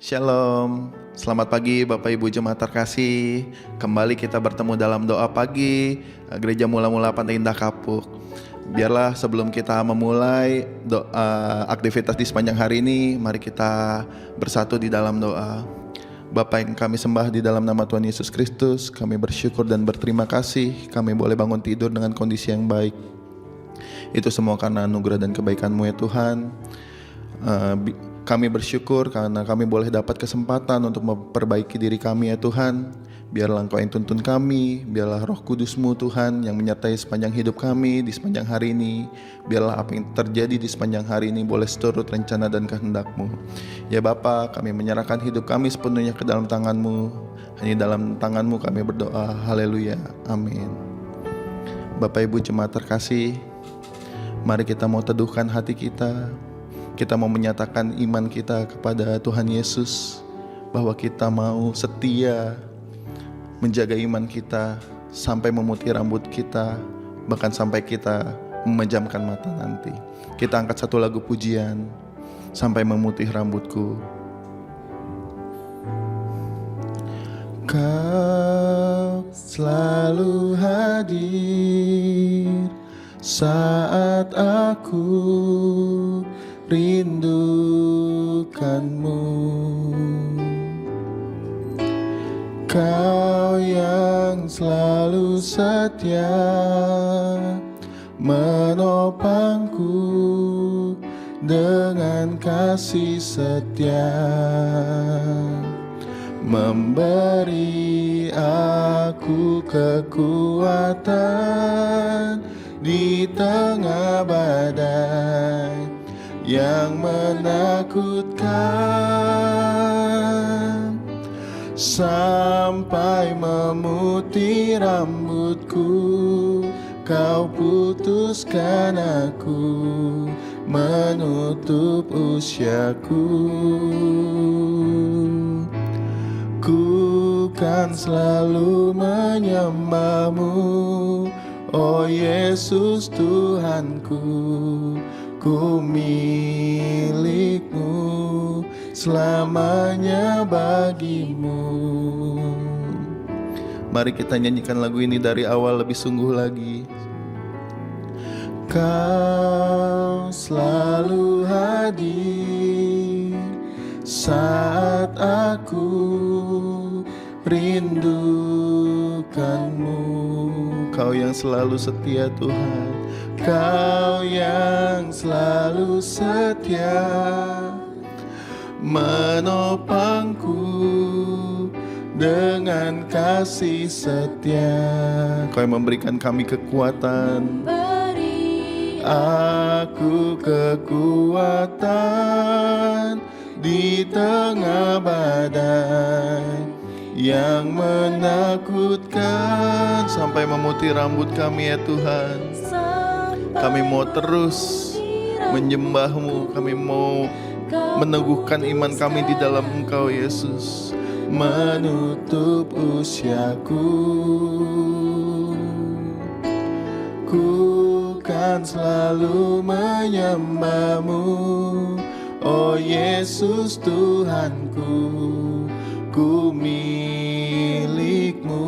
Shalom, selamat pagi Bapak Ibu Jemaat terkasih. Kembali kita bertemu dalam doa pagi Gereja Mula-Mula Pantai Indah Kapuk. Biarlah sebelum kita memulai aktivitas di sepanjang hari ini, mari kita bersatu di dalam doa. Bapa yang kami sembah di dalam nama Tuhan Yesus Kristus, kami bersyukur dan berterima kasih kami boleh bangun tidur dengan kondisi yang baik. Itu semua karena anugerah dan kebaikan-Mu ya Tuhan. Kami bersyukur karena kami boleh dapat kesempatan untuk memperbaiki diri kami ya Tuhan. Biarlah Engkau yang tuntun kami, biarlah Roh Kudus-Mu Tuhan yang menyertai sepanjang hidup kami di sepanjang hari ini. Biarlah apa yang terjadi di sepanjang hari ini boleh seturut rencana dan kehendak-Mu. Ya Bapa, kami menyerahkan hidup kami sepenuhnya ke dalam tangan-Mu. Hanya dalam tangan-Mu kami berdoa. Haleluya, amin. Bapak Ibu Jemaat terkasih, mari kita mau teduhkan hati kita. Kita mau menyatakan iman kita kepada Tuhan Yesus, bahwa kita mau setia menjaga iman kita sampai memutih rambut kita, bahkan sampai kita memejamkan mata nanti. Kita angkat satu lagu pujian, Sampai Memutih Rambutku. Kau selalu hadir saat aku rindukanmu. Kau yang selalu setia menopangku dengan kasih setia, memberi aku kekuatan di tengah badai yang menakutkan, sampai memutih rambutku. Kau putuskan aku menutup usiaku. Ku kan selalu menyembah-Mu, oh Yesus Tuhanku. Ku milik-Mu, selamanya bagi-Mu. Mari kita nyanyikan lagu ini dari awal lebih sungguh lagi. Kau selalu hadir saat aku rindukanmu. Kau yang selalu setia Tuhan, Kau yang selalu setia menopangku dengan kasih setia. Kau yang memberikan kami kekuatan, beri aku kekuatan di tengah badai yang menakutkan, sampai memutih rambut kami ya Tuhan. Kami mau terus menyembah-Mu, kami mau meneguhkan iman kami di dalam Engkau Yesus. Menutup usiaku, ku kan selalu menyembah-Mu, oh Yesus Tuhanku. Ku milik-Mu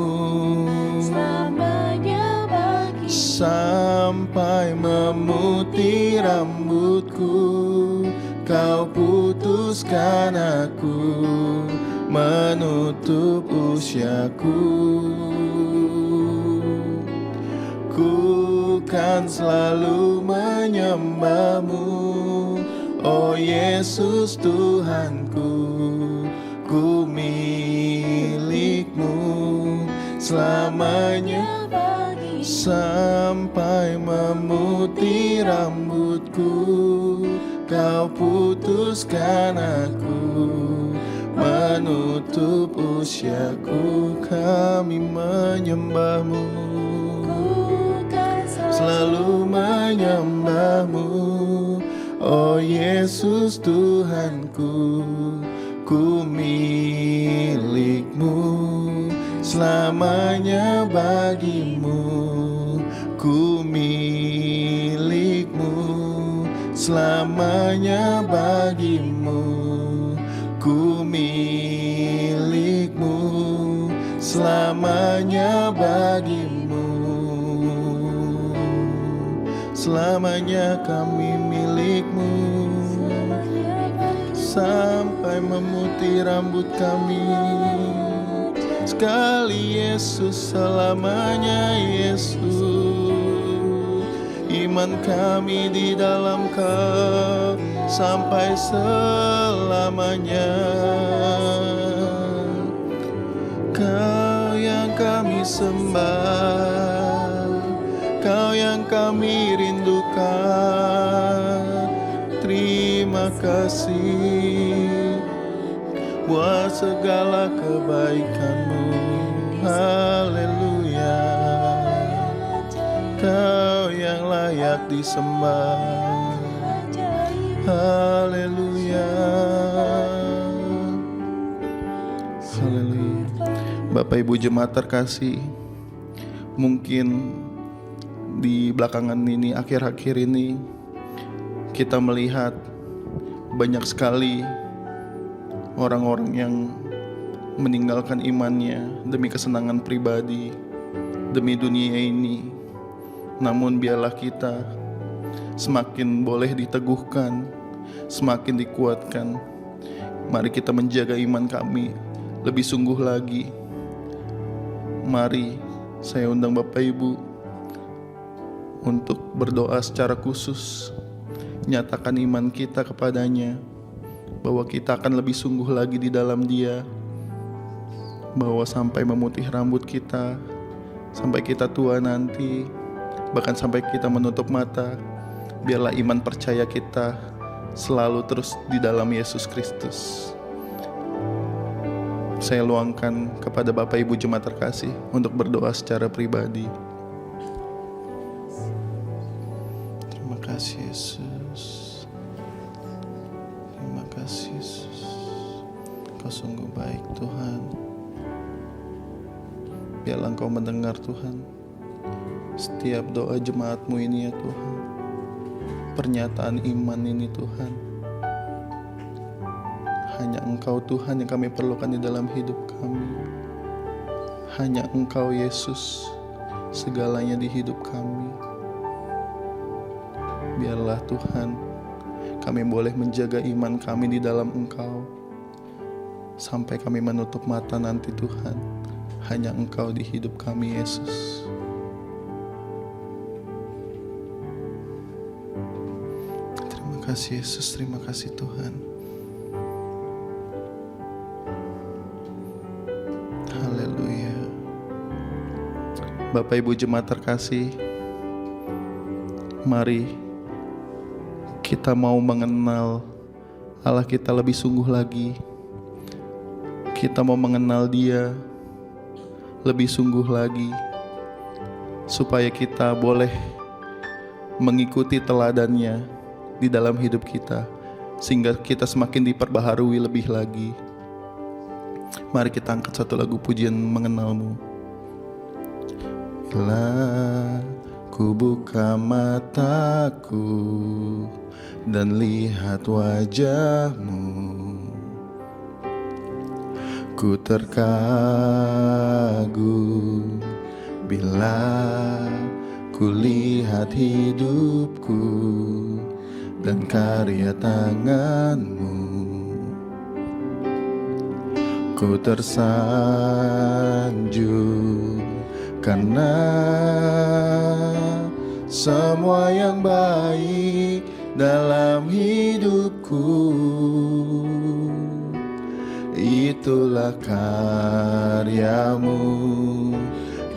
selamanya bagi-Mu, sampai memutih rambutku. Kau putuskan aku menutup usiaku. Ku kan selalu menyembah-Mu, oh Yesus Tuhanku. Ku milik-Mu selamanya bagi-Mu, sampai memutih rambutku. Kau putuskan aku menutup usiaku. Kami menyembah-Mu, selalu menyembah-Mu, oh Yesus Tuhanku. Ku milik-Mu selamanya bagi-Mu. Ku milik-Mu selamanya bagi-Mu. Ku milik selamanya bagimu. Selamanya kami milikmu, sampai memutih rambut kami. Sekali Yesus, selamanya Yesus. Iman kami di dalam Kau sampai selamanya. Kau yang kami sembah, Kau yang kami rindukan. Terima kasih buat segala kebaikan-Mu. Haleluya. Kau yang layak disembah. Haleluya. Haleluya. Bapak Ibu jemaat terkasih, mungkin di belakangan ini, akhir-akhir ini, kita melihat banyak sekali orang-orang yang meninggalkan imannya demi kesenangan pribadi, demi dunia ini. Namun biarlah kita semakin boleh diteguhkan, semakin dikuatkan. Mari kita menjaga iman kami lebih sungguh lagi. Mari saya undang Bapak Ibu untuk berdoa secara khusus. Nyatakan iman kita kepadanya, bahwa kita akan lebih sungguh lagi di dalam Dia, bahwa sampai memutih rambut kita, sampai kita tua nanti, bahkan sampai kita menutup mata, biarlah iman percaya kita selalu terus di dalam Yesus Kristus. Saya luangkan kepada Bapak Ibu jemaat terkasih untuk berdoa secara pribadi. Terima kasih Yesus. Terima kasih Yesus. Kau sungguh baik Tuhan. Biarlah Engkau mendengar Tuhan setiap doa jemaat-Mu ini ya Tuhan. Pernyataan iman ini Tuhan. Hanya Engkau Tuhan yang kami perlukan di dalam hidup kami. Hanya Engkau Yesus, segalanya di hidup kami. Biarlah Tuhan, kami boleh menjaga iman kami di dalam Engkau, sampai kami menutup mata nanti Tuhan. Hanya Engkau di hidup kami Yesus. Terima kasih Yesus, terima kasih Tuhan. Haleluya. Bapak Ibu jemaat terkasih, mari kita mau mengenal Allah kita lebih sungguh lagi. Kita mau mengenal Dia lebih sungguh lagi, supaya kita boleh mengikuti teladannya di dalam hidup kita, sehingga kita semakin diperbaharui lebih lagi. Mari kita angkat satu lagu pujian mengenal-Mu. Bila ku buka mataku dan lihat wajah-Mu, ku terkagum bila ku lihat hidupku dan karya tangan-Mu. Ku tersanjung karena semua yang baik dalam hidupku. Itulah karya-Mu,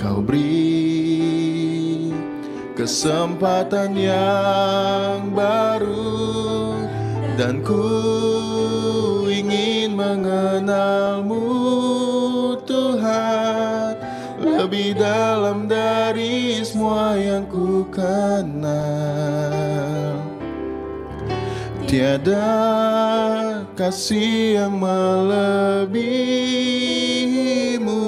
Kau beri kesempatan yang baru, dan ku ingin mengenal-Mu Tuhan lebih dalam dari semua yang ku kenal. Tiada kasih yang melebihi-Mu,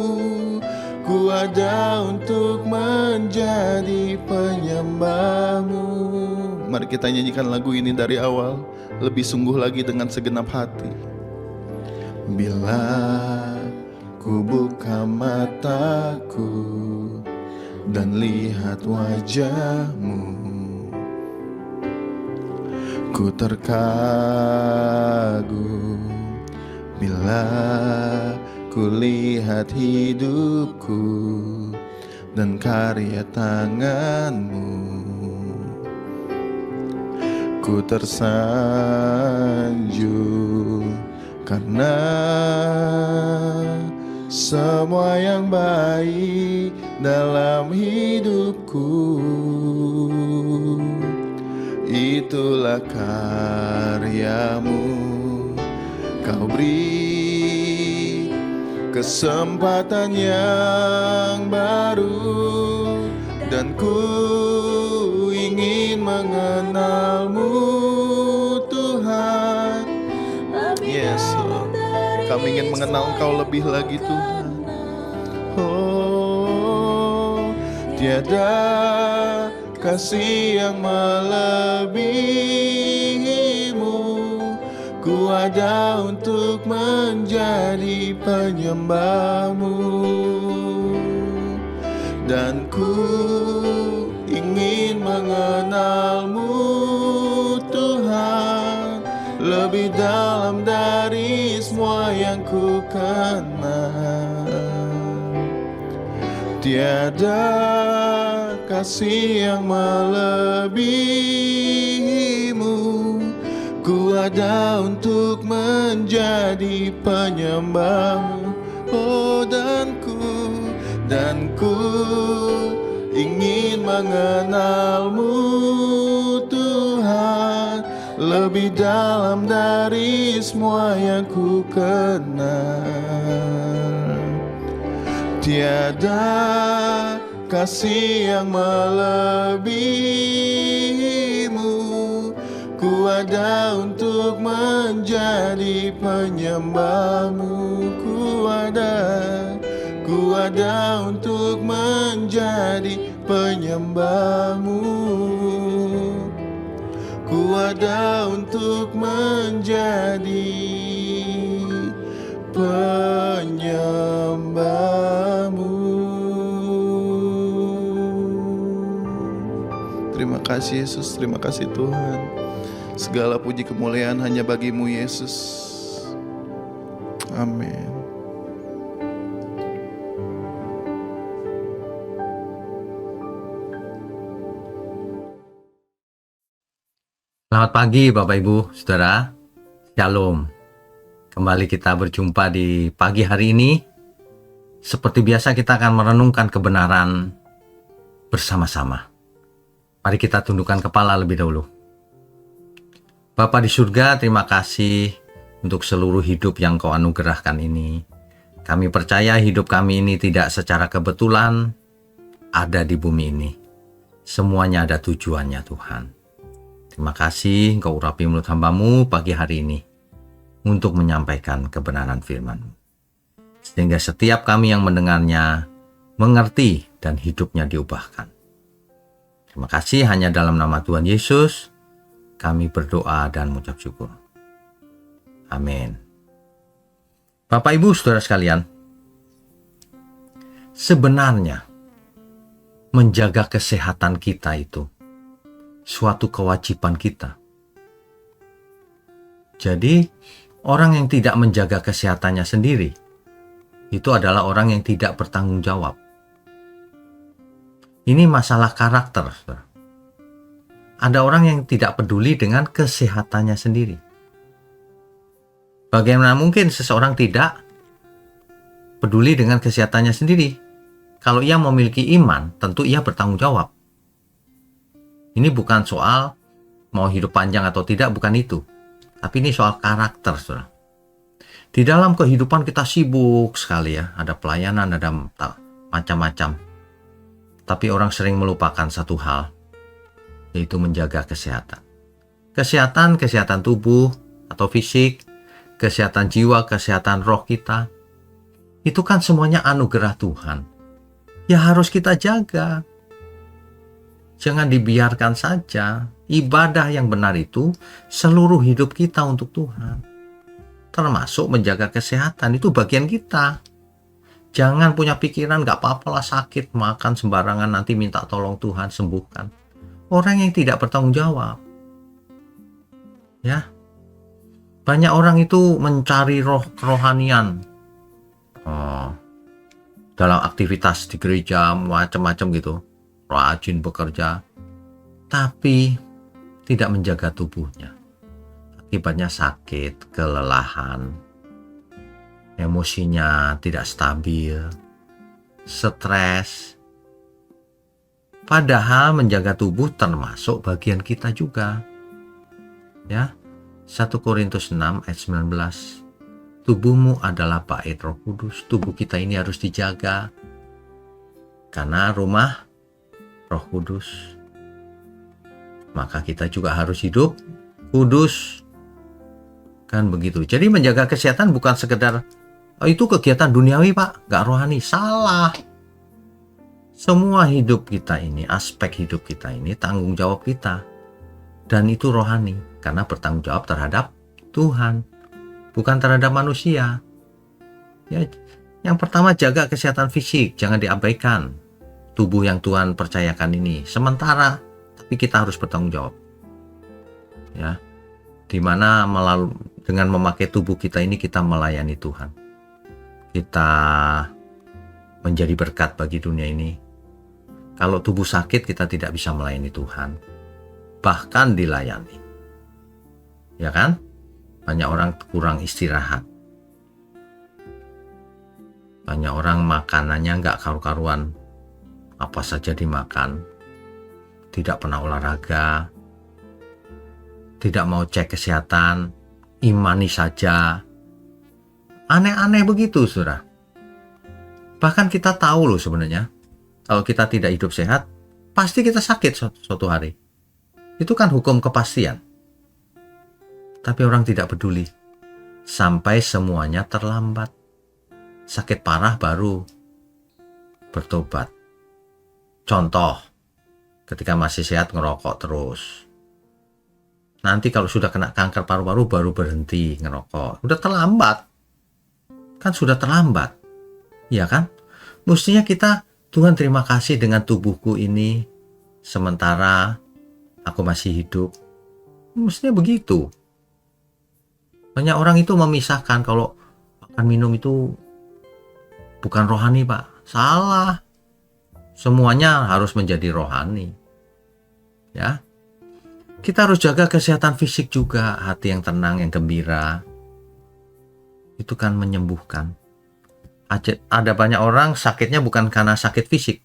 ku ada untuk menjadi penyembah-Mu. Mari kita nyanyikan lagu ini dari awal, lebih sungguh lagi dengan segenap hati. Bila ku buka mataku dan lihat wajah-Mu. Ku terkagum bila ku lihat hidupku dan karya tangan-Mu. Ku tersanjung karena semua yang baik dalam hidupku, itulah karya-Mu. Kau beri kesempatan yang baru dan ku ingin mengenal-Mu, Tuhan. Yes, Lord. Kami ingin mengenal Engkau lebih lagi, Tuhan. Oh, tiada kasih yang melebihi-Mu. Ku ada untuk menjadi penyembah-Mu, dan ku ingin mengenal-Mu, Tuhan, lebih dalam dari semua yang ku kenal. Tiada kasih yang melebihi-Mu. Ku ada untuk menjadi penyembah-Mu. Oh, dan ku ingin mengenal-Mu, Tuhan, lebih dalam dari semua yang ku kenal. Tiada kasih yang melebihi-Mu. Ku ada untuk menjadi penyembah-Mu. Ku ada untuk menjadi penyembah-Mu. Ku ada untuk menjadi penyembah-Mu. Terima kasih Yesus, terima kasih Tuhan. Segala puji kemuliaan hanya bagi-Mu Yesus. Amin. Selamat pagi Bapak Ibu, Saudara. Shalom. Kembali kita berjumpa di pagi hari ini. Seperti biasa kita akan merenungkan kebenaran bersama-sama. Mari kita tundukkan kepala lebih dahulu. Bapa di surga, terima kasih untuk seluruh hidup yang Kau anugerahkan ini. Kami percaya hidup kami ini tidak secara kebetulan ada di bumi ini. Semuanya ada tujuannya, Tuhan. Terima kasih Engkau urapi mulut hamba-Mu pagi hari ini untuk menyampaikan kebenaran firman-Mu. Sehingga setiap kami yang mendengarnya mengerti dan hidupnya diubahkan. Terima kasih, hanya dalam nama Tuhan Yesus kami berdoa dan mengucap syukur. Amin. Bapak Ibu Saudara sekalian, sebenarnya menjaga kesehatan kita itu suatu kewajiban kita. Jadi, orang yang tidak menjaga kesehatannya sendiri itu adalah orang yang tidak bertanggung jawab. Ini masalah karakter, saudara. Ada orang yang tidak peduli dengan kesehatannya sendiri. Bagaimana mungkin seseorang tidak peduli dengan kesehatannya sendiri? Kalau ia memiliki iman, tentu ia bertanggung jawab. Ini bukan soal mau hidup panjang atau tidak, bukan itu. Tapi ini soal karakter, saudara. Di dalam kehidupan kita sibuk sekali ya. Ada pelayanan, ada macam-macam. Tapi orang sering melupakan satu hal, yaitu menjaga kesehatan. Kesehatan tubuh atau fisik, kesehatan jiwa, kesehatan roh kita. Itu kan semuanya anugerah Tuhan. Ya harus kita jaga. Jangan dibiarkan saja. Ibadah yang benar itu seluruh hidup kita untuk Tuhan. Termasuk menjaga kesehatan, itu bagian kita. Jangan punya pikiran gak apa-apalah sakit, makan sembarangan, nanti minta tolong Tuhan sembuhkan. Orang yang tidak bertanggung jawab. Ya. Banyak orang itu mencari kerohanian. Dalam aktivitas di gereja macam-macam gitu. Rajin bekerja. Tapi tidak menjaga tubuhnya. Akibatnya sakit, kelelahan, emosinya tidak stabil, stres. Padahal menjaga tubuh termasuk bagian kita juga. Ya. 1 Korintus 6 ayat 19. Tubuhmu adalah bait Roh Kudus. Tubuh kita ini harus dijaga. Karena rumah Roh Kudus. Maka kita juga harus hidup kudus. Kan begitu. Jadi menjaga kesehatan bukan sekedar itu kegiatan duniawi Pak, gak rohani. Salah. Semua hidup kita ini, aspek hidup kita ini tanggung jawab kita. Dan itu rohani. Karena bertanggung jawab terhadap Tuhan. Bukan terhadap manusia. Ya, yang pertama jaga kesehatan fisik. Jangan diabaikan. Tubuh yang Tuhan percayakan ini. Sementara. Tapi kita harus bertanggung jawab. Ya. Dimana dengan memakai tubuh kita ini kita melayani Tuhan. Kita menjadi berkat bagi dunia ini. Kalau tubuh sakit kita tidak bisa melayani Tuhan. Bahkan dilayani. Ya kan? Banyak orang kurang istirahat. Banyak orang makanannya nggak karu-karuan. Apa saja dimakan. Tidak pernah olahraga. Tidak mau cek kesehatan. Imani saja. Aneh-aneh begitu, saudara. Bahkan kita tahu loh sebenarnya. Kalau kita tidak hidup sehat, pasti kita sakit suatu hari. Itu kan hukum kepastian. Tapi orang tidak peduli. Sampai semuanya terlambat. Sakit parah baru bertobat. Contoh, ketika masih sehat ngerokok terus. Nanti kalau sudah kena kanker paru-paru baru berhenti ngerokok. Udah terlambat. Kan sudah terlambat. Iya kan? Mestinya kita, Tuhan terima kasih dengan tubuhku ini. Sementara aku masih hidup. Mestinya begitu. Banyak orang itu memisahkan kalau makan minum itu bukan rohani Pak. Salah. Semuanya harus menjadi rohani. Ya. Kita harus jaga kesehatan fisik juga. Hati yang tenang, yang gembira. Itu kan menyembuhkan. Ada banyak orang sakitnya bukan karena sakit fisik.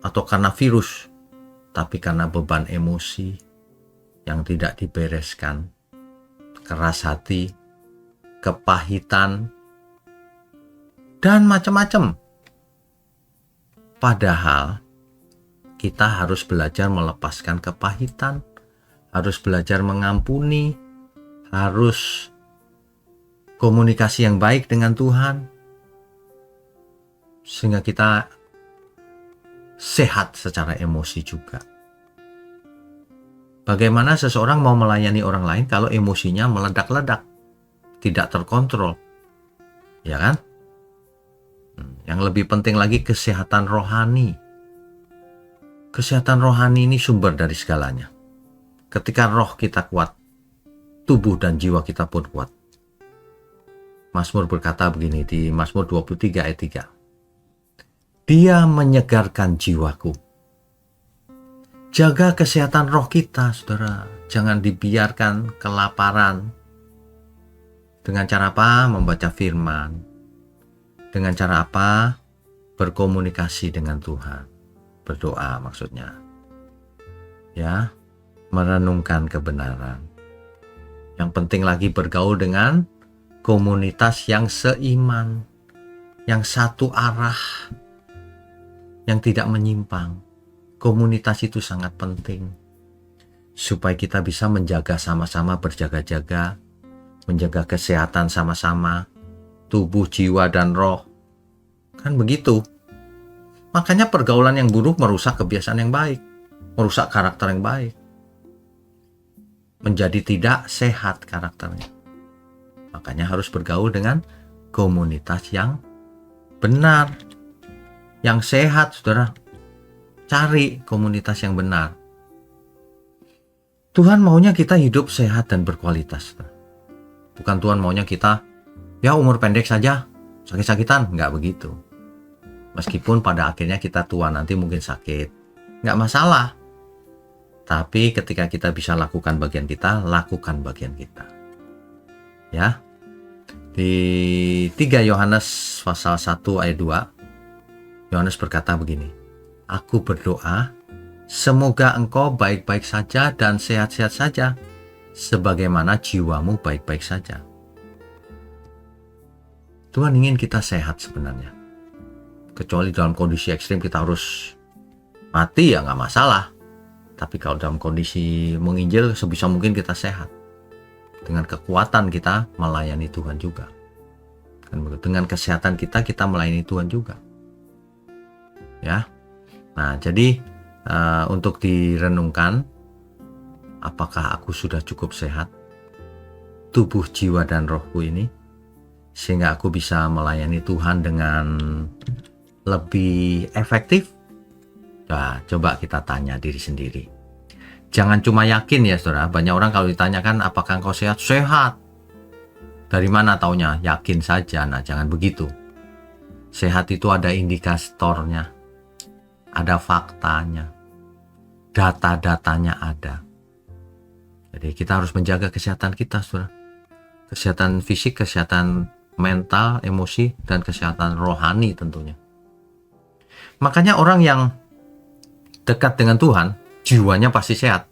Atau karena virus. Tapi karena beban emosi yang tidak dibereskan. Keras hati, kepahitan, dan macam-macam. Padahal kita harus belajar melepaskan kepahitan, harus belajar mengampuni, harus komunikasi yang baik dengan Tuhan, sehingga kita sehat secara emosi juga. Bagaimana seseorang mau melayani orang lain kalau emosinya meledak-ledak, tidak terkontrol, ya kan? Yang lebih penting lagi kesehatan rohani. Kesehatan rohani ini sumber dari segalanya. Ketika roh kita kuat, tubuh dan jiwa kita pun kuat. Mazmur berkata begini di Mazmur 23 ayat 3. Dia menyegarkan jiwaku. Jaga kesehatan roh kita, saudara. Jangan dibiarkan kelaparan. Dengan cara apa? Membaca firman. Dengan cara apa? Berkomunikasi dengan Tuhan. Berdoa maksudnya. Ya, merenungkan kebenaran. Yang penting lagi bergaul dengan komunitas yang seiman. Yang satu arah. Yang tidak menyimpang. Komunitas itu sangat penting supaya kita bisa menjaga sama-sama, berjaga-jaga, menjaga kesehatan sama-sama, tubuh, jiwa, dan roh. Kan begitu. Makanya pergaulan yang buruk merusak kebiasaan yang baik, merusak karakter yang baik, menjadi tidak sehat karakternya. Makanya harus bergaul dengan komunitas yang benar, yang sehat, saudara. Cari komunitas yang benar. Tuhan maunya kita hidup sehat dan berkualitas, saudara. Bukan Tuhan maunya kita ya umur pendek saja, sakit-sakitan, nggak begitu. Meskipun pada akhirnya kita tua nanti mungkin sakit, nggak masalah. Tapi ketika kita bisa lakukan bagian kita, lakukan bagian kita. Ya. Di 3 Yohanes pasal 1 ayat 2, Yohanes berkata begini, "Aku berdoa, semoga engkau baik-baik saja dan sehat-sehat saja, sebagaimana jiwamu baik-baik saja." Tuhan ingin kita sehat sebenarnya. Kecuali dalam kondisi ekstrim kita harus mati, ya nggak masalah. Tapi kalau dalam kondisi menginjil, sebisa mungkin kita sehat. Dengan kekuatan kita melayani Tuhan juga. Dengan kesehatan kita melayani Tuhan juga. Ya. Nah, jadi untuk direnungkan, apakah aku sudah cukup sehat? Tubuh, jiwa, dan rohku ini, sehingga aku bisa melayani Tuhan dengan lebih efektif? Nah, coba kita tanya diri sendiri. Jangan cuma yakin ya, saudara. Banyak orang kalau ditanyakan apakah engkau sehat? Sehat. Dari mana taunya? Yakin saja. Nah, jangan begitu. Sehat itu ada indikatornya, ada faktanya, data-datanya ada. Jadi kita harus menjaga kesehatan kita, saudara. Kesehatan fisik, kesehatan mental, emosi, dan kesehatan rohani tentunya. Makanya orang yang dekat dengan Tuhan, jiwanya pasti sehat.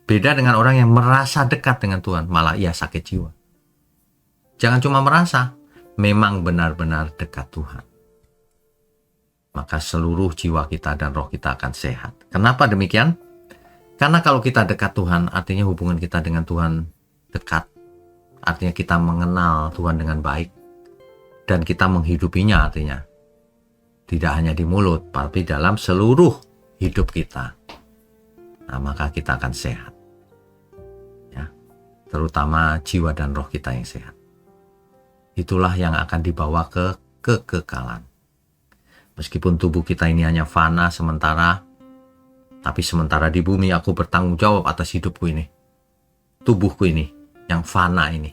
Beda dengan orang yang merasa dekat dengan Tuhan, malah ia sakit jiwa. Jangan cuma merasa, memang benar-benar dekat Tuhan. Maka seluruh jiwa kita dan roh kita akan sehat. Kenapa demikian? Karena kalau kita dekat Tuhan, artinya hubungan kita dengan Tuhan dekat. Artinya kita mengenal Tuhan dengan baik. Dan kita menghidupinya artinya. Tidak hanya di mulut, tapi dalam seluruh hidup kita. Nah, maka kita akan sehat. Ya, terutama jiwa dan roh kita yang sehat. Itulah yang akan dibawa ke kekekalan. Meskipun tubuh kita ini hanya fana sementara, tapi sementara di bumi aku bertanggung jawab atas hidupku ini. Tubuhku ini, yang fana ini.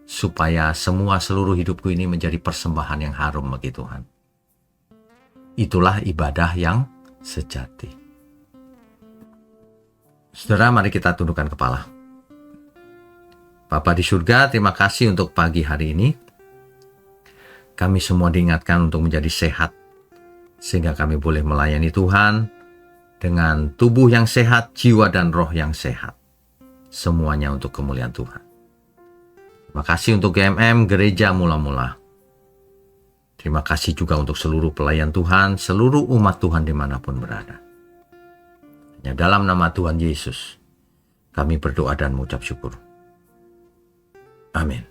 Supaya seluruh hidupku ini menjadi persembahan yang harum bagi Tuhan. Itulah ibadah yang sejati. Saudara, mari kita tundukkan kepala. Bapa di surga, terima kasih untuk pagi hari ini. Kami semua diingatkan untuk menjadi sehat, sehingga kami boleh melayani Tuhan dengan tubuh yang sehat, jiwa dan roh yang sehat. Semuanya untuk kemuliaan Tuhan. Terima kasih untuk GMM, Gereja Mula-Mula. Terima kasih juga untuk seluruh pelayan Tuhan, seluruh umat Tuhan dimanapun berada. Hanya dalam nama Tuhan Yesus, kami berdoa dan mengucap syukur. Amin.